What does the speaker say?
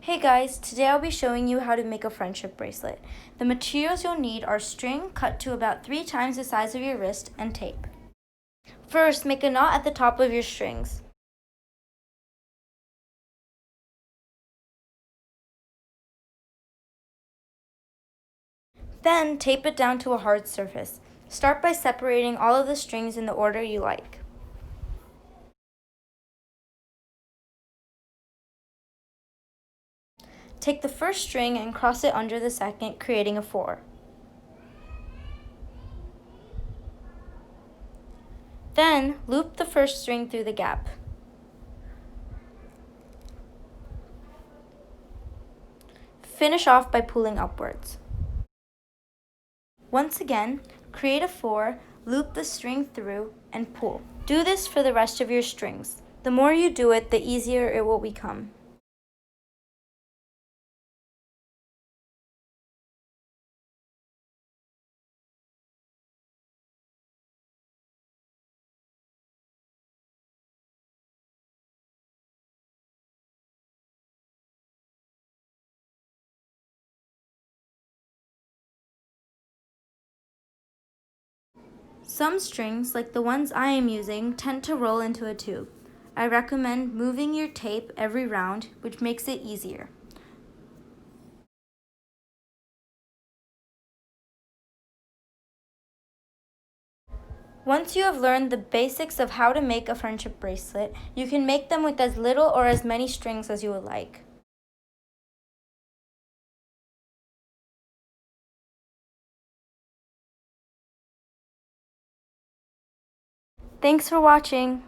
Hey guys, today I'll be showing you how to make a friendship bracelet. The materials you'll need are string cut to about 3 times the size of your wrist and tape. First, make a knot at the top of your strings. Then, tape it down to a hard surface. Start by separating all of the strings in the order you like. Take the first string and cross it under the second, creating a 4. Then, loop the first string through the gap. Finish off by pulling upwards. Once again, create a 4, loop the string through, and pull. Do this for the rest of your strings. The more you do it, the easier it will become. Some strings, like the ones I am using, tend to roll into a tube. I recommend moving your tape every round, which makes it easier. Once you have learned the basics of how to make a friendship bracelet, you can make them with as little or as many strings as you would like. Thanks for watching!